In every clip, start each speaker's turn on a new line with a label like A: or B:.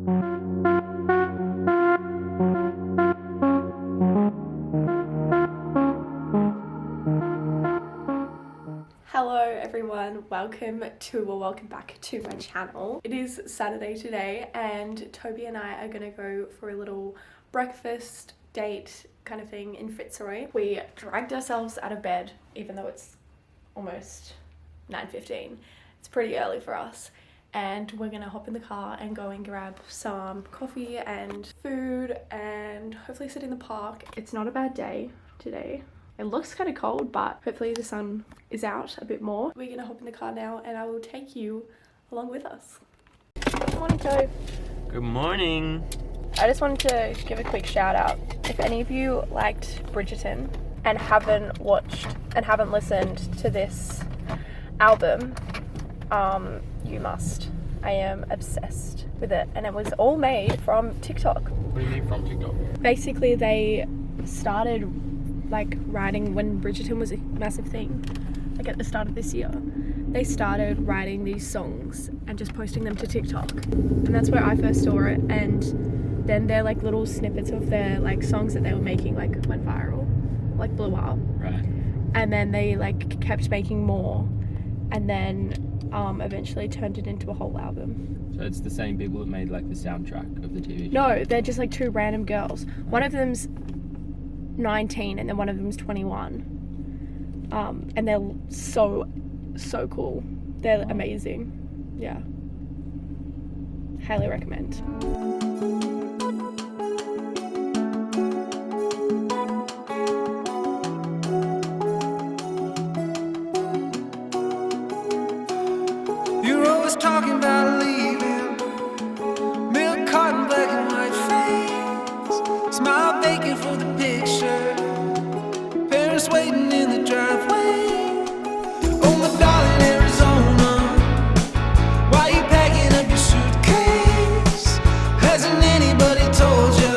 A: Hello everyone, welcome back to my channel. It is Saturday today and Toby and I are gonna go for a little breakfast date kind of thing in Fitzroy. We dragged ourselves out of bed even though it's almost 9:15. It's pretty early for us, and we're gonna hop in the car and go and grab some coffee and food and hopefully sit in the park. It's not a bad day today. It looks kind of cold, but hopefully the sun is out a bit more. We're gonna hop in the car now and I will take you along with us. Good morning, Joe.
B: Good morning.
A: I just wanted to give a quick shout out. If any of you liked Bridgerton and haven't watched and haven't listened to this album, you must. I am obsessed with it, and it was all made from TikTok.
B: What do you mean from TikTok?
A: Basically, they started like writing when Bridgerton was a massive thing, like at the start of this year. They started writing these songs and just posting them to TikTok, and that's where I first saw it. And then they're like little snippets of their like songs that they were making like went viral, like blew up.
B: Right.
A: And then they like kept making more, and then eventually turned it into a whole album.
B: So it's the same people that made like the soundtrack of the TV show?
A: No, they're just like two random girls. One of them's 19 and then one of them's 21. And they're so cool. They're amazing. Yeah. Highly recommend.
C: You're always talking about leaving, milk carton, black and white face, smile vacant for the picture, parents waiting in the driveway. Oh my darling Arizona, why you packing up your suitcase? Hasn't anybody told you?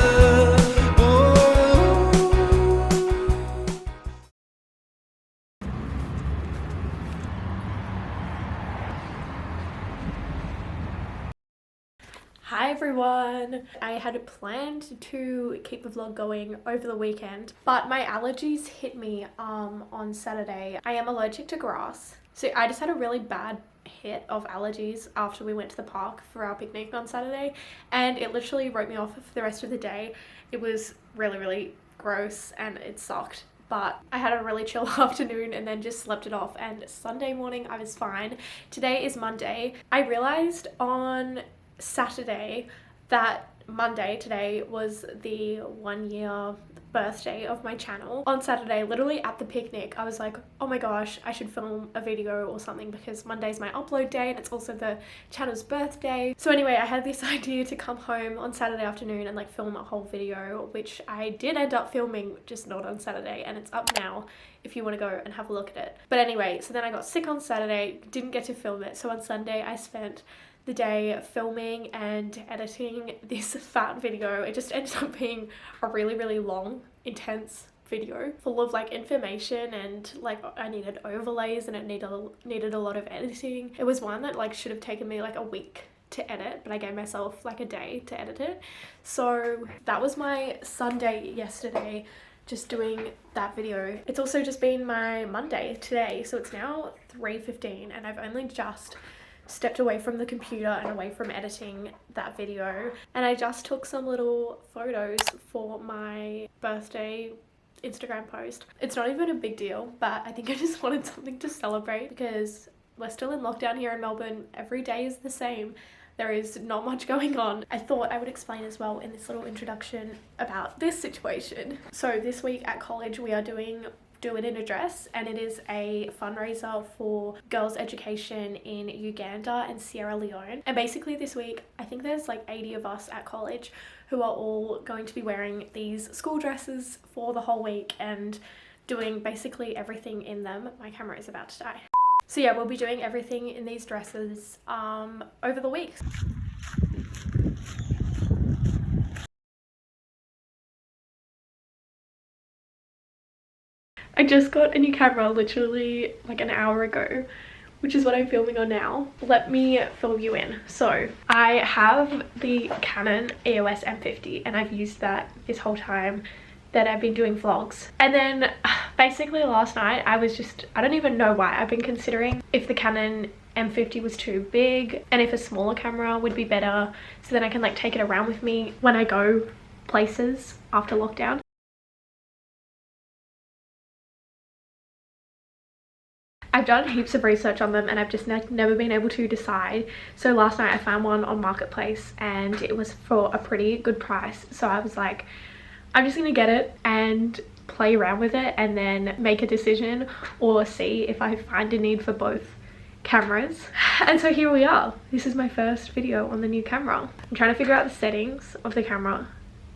A: Hi everyone! I had planned to keep the vlog going over the weekend, but my allergies hit me on Saturday. I am allergic to grass, so I just had a really bad hit of allergies after we went to the park for our picnic on Saturday, and it literally wrote me off for the rest of the day. It was really gross and it sucked. But I had a really chill afternoon and then just slept it off, and Sunday morning I was fine. Today is Monday. I realized on Saturday that Monday today was the 1 year birthday of my channel. On Saturday, literally at the picnic, I was like, oh my gosh, I should film a video or something because Monday's my upload day and it's also the channel's birthday. So anyway, I had this idea to come home on Saturday afternoon and like film a whole video, which I did end up filming, just not on Saturday, and it's up now if you want to go and have a look at it. But anyway, so then I got sick on Saturday, didn't get to film it, so on Sunday I spent the day filming and editing this fat video. It just ended up being a really long, intense video full of like information, and like I needed overlays and it needed a lot of editing. It was one that like should have taken me like a week to edit, but I gave myself like a day to edit it. So that was my Sunday yesterday, just doing that video. It's also just been my Monday today, so it's now 3:15 and I've only just stepped away from the computer and away from editing that video, and I just took some little photos for my birthday Instagram post. It's not even a big deal, but I think I just wanted something to celebrate because we're still in lockdown here in Melbourne. Every day is the same. There is not much going on. I thought I would explain as well in this little introduction about this situation. So this week at college we are doing Do It in a Dress, and it is a fundraiser for girls' education in Uganda and Sierra Leone. And basically this week, I think there's like 80 of us at college who are all going to be wearing these school dresses for the whole week and doing basically everything in them. My camera is about to die. So yeah, we'll be doing everything in these dresses over the week. I just got a new camera literally like an hour ago, which is what I'm filming on now. Let me fill you in. So I have the Canon EOS M50 and I've used that this whole time that I've been doing vlogs. And then basically last night I don't even know why, I've been considering if the Canon M50 was too big and if a smaller camera would be better, so then I can like take it around with me when I go places after lockdown. I've done heaps of research on them and I've just never been able to decide. So last night I found one on Marketplace and it was for a pretty good price. So I was like, I'm just gonna get it and play around with it and then make a decision or see if I find a need for both cameras. And so here we are. This is my first video on the new camera. I'm trying to figure out the settings of the camera.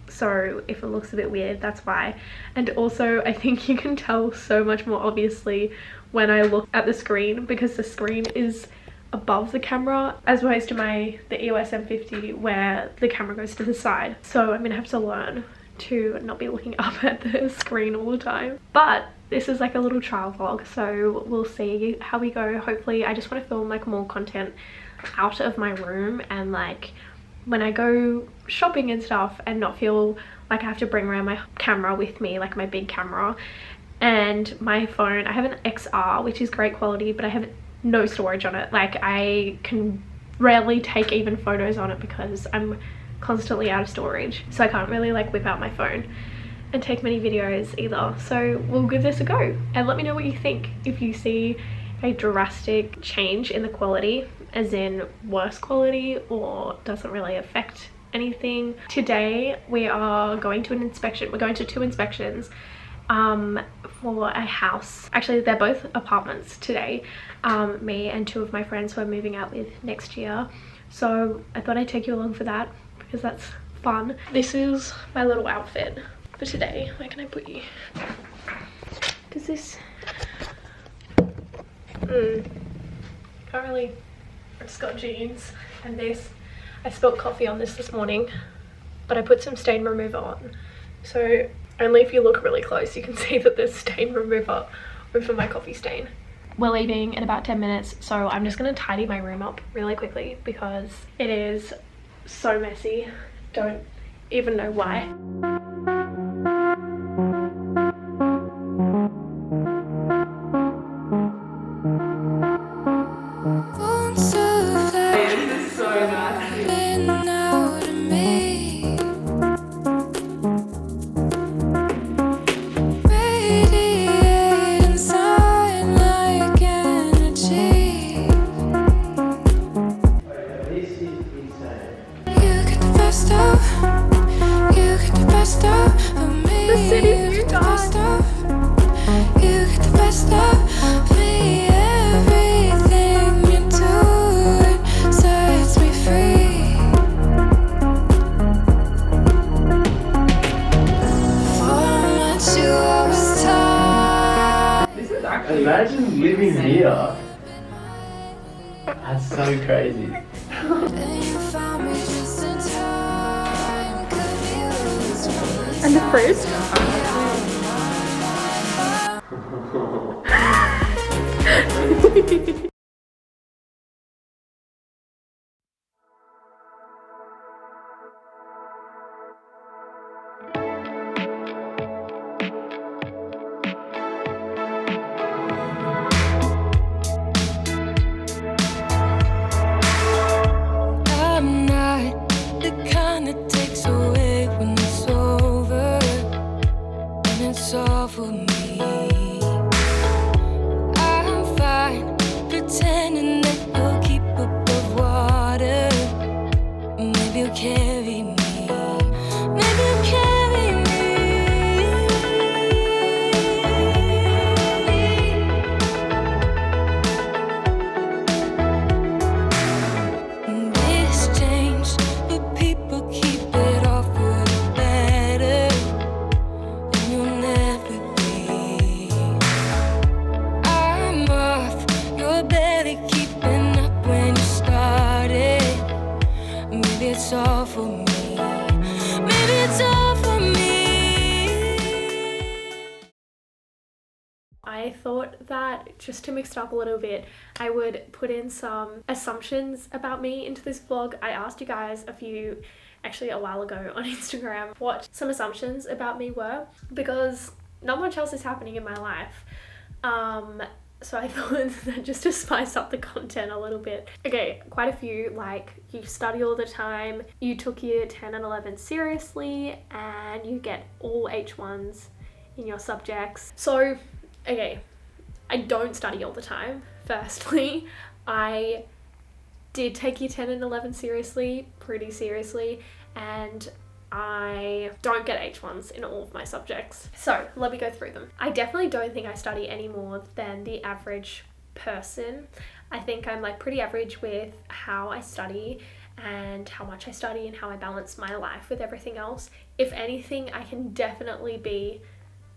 A: So if it looks a bit weird, that's why. And also I think you can tell so much more obviously when I look at the screen, because the screen is above the camera as opposed to the EOS M50 where the camera goes to the side. So I'm gonna have to learn to not be looking up at the screen all the time. But this is like a little trial vlog, so we'll see how we go. Hopefully I just want to film like more content out of my room and like when I go shopping and stuff and not feel like I have to bring around my camera with me, like my big camera. And my phone, I have an XR, which is great quality, but I have no storage on it. Like I can rarely take even photos on it because I'm constantly out of storage. So I can't really like whip out my phone and take many videos either. So we'll give this a go and let me know what you think. If you see a drastic change in the quality, as in worse quality, or doesn't really affect anything. Today we are going to an inspection. We're going to 2 inspections for a house. Actually they're both apartments today. Me and 2 of my friends who I'm moving out with next year. So I thought I'd take you along for that because that's fun. This is my little outfit for today. Where can I put you? Does this can't really. I just got jeans and this. I spilled coffee on this morning, but I put some stain remover on. So only if you look really close you can see that there's stain remover over my coffee stain. We're leaving in about 10 minutes, so I'm just gonna tidy my room up really quickly because it is so messy. Don't even know why.
B: Imagine living here. That's so crazy.
A: And the fridge? I thought that just to mix it up a little bit, I would put in some assumptions about me into this vlog. I asked you guys actually a while ago on Instagram what some assumptions about me were, because not much else is happening in my life. So I thought that just to spice up the content a little bit. Okay, quite a few, like you study all the time, you took year 10 and 11 seriously, and you get all H1s in your subjects. So, okay, I don't study all the time, firstly. I did take year 10 and 11 seriously, pretty seriously, and I don't get H1s in all of my subjects. So let me go through them. I definitely don't think I study any more than the average person. I think I'm like pretty average with how I study and how much I study and how I balance my life with everything else. If anything, I can definitely be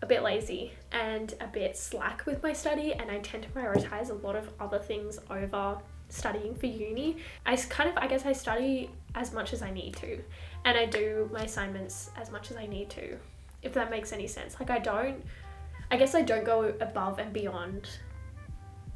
A: a bit lazy and a bit slack with my study, and I tend to prioritize a lot of other things over studying for uni. I guess I study as much as I need to, and I do my assignments as much as I need to, if that makes any sense. Like I guess I don't go above and beyond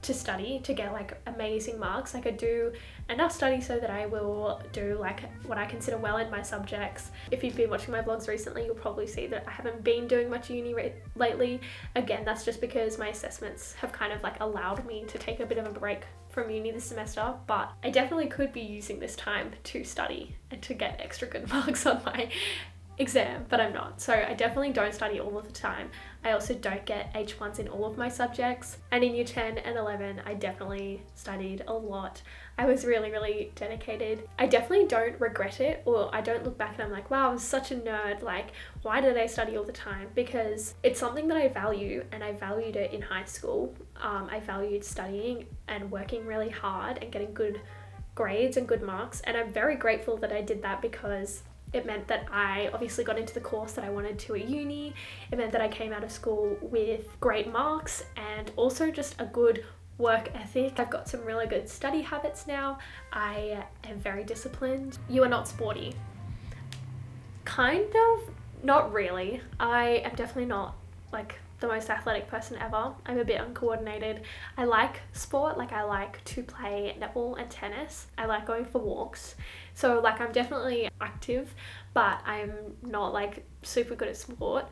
A: to study to get like amazing marks. Like I do enough study so that I will do like what I consider well in my subjects. If you've been watching my vlogs recently, you'll probably see that I haven't been doing much uni lately. Again, that's just because my assessments have kind of like allowed me to take a bit of a break from uni this semester, but I definitely could be using this time to study and to get extra good marks on my exam, but I'm not. So I definitely don't study all of the time. I also don't get H1s in all of my subjects, and in year 10 and 11 I definitely studied a lot. I was really, really dedicated. I definitely don't regret it, or I don't look back and I'm like, wow, I was such a nerd, like why did I study all the time? Because it's something that I value, and I valued it in high school. I valued studying and working really hard and getting good grades and good marks, and I'm very grateful that I did that, because it meant that I obviously got into the course that I wanted to at uni. It meant that I came out of school with great marks and also just a good work ethic. I've got some really good study habits now. I am very disciplined. You are not sporty. Kind of, not really. I am definitely not like the most athletic person ever. I'm a bit uncoordinated. I like sport, like I like to play netball and tennis. I like going for walks. So like I'm definitely active, but I'm not like super good at sport.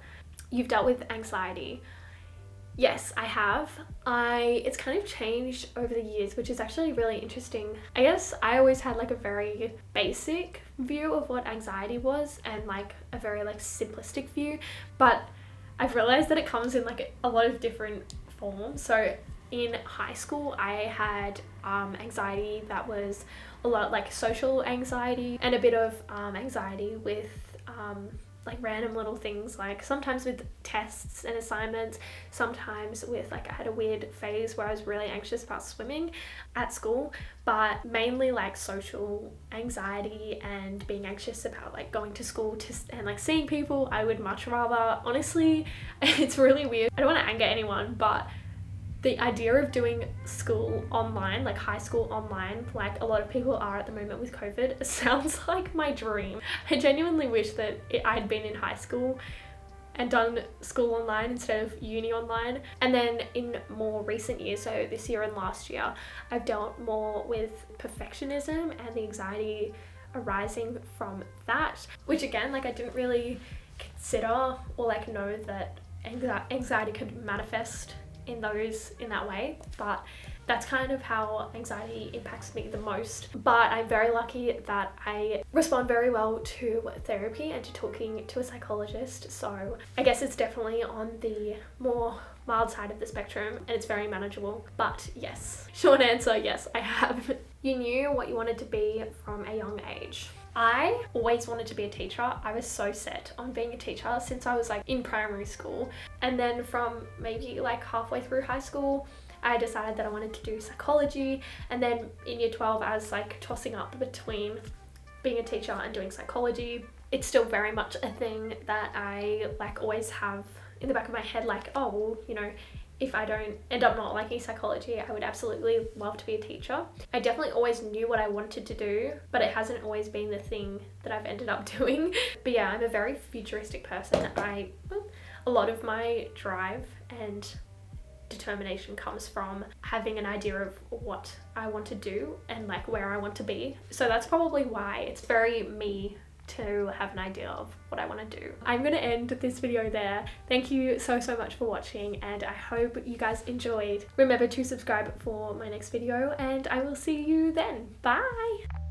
A: You've dealt with anxiety. Yes, I have. It's kind of changed over the years, which is actually really interesting. I guess I always had like a very basic view of what anxiety was, and like a very like simplistic view, but I've realized that it comes in like a lot of different forms. So in high school, I had anxiety that was a lot like social anxiety, and a bit of anxiety with like random little things, like sometimes with tests and assignments, sometimes with like I had a weird phase where I was really anxious about swimming at school, but mainly like social anxiety and being anxious about like going to school and like seeing people. I would much rather, honestly, it's really weird, I don't want to anger anyone, but the idea of doing school online, like high school online, like a lot of people are at the moment with COVID, sounds like my dream. I genuinely wish that I'd been in high school and done school online instead of uni online. And then in more recent years, so this year and last year, I've dealt more with perfectionism and the anxiety arising from that, which again, like I didn't really consider or like know that anxiety could manifest in that way, but that's kind of how anxiety impacts me the most. But I'm very lucky that I respond very well to therapy and to talking to a psychologist, so I guess it's definitely on the more mild side of the spectrum, and it's very manageable. But yes, short answer, yes, I have. You knew what you wanted to be from a young age. I always wanted to be a teacher. I was so set on being a teacher since I was like in primary school, and then from maybe like halfway through high school I decided that I wanted to do psychology, and then in year 12 I was like tossing up between being a teacher and doing psychology. It's still very much a thing that I like always have in the back of my head, like, oh well, you know, if I don't end up not liking psychology, I would absolutely love to be a teacher. I definitely always knew what I wanted to do, but it hasn't always been the thing that I've ended up doing. But yeah, I'm a very futuristic person. A lot of my drive and determination comes from having an idea of what I want to do and like where I want to be. So that's probably why it's very me to have an idea of what I want to do. I'm gonna end this video there. Thank you so much for watching, and I hope you guys enjoyed. Remember to subscribe for my next video, and I will see you then. Bye!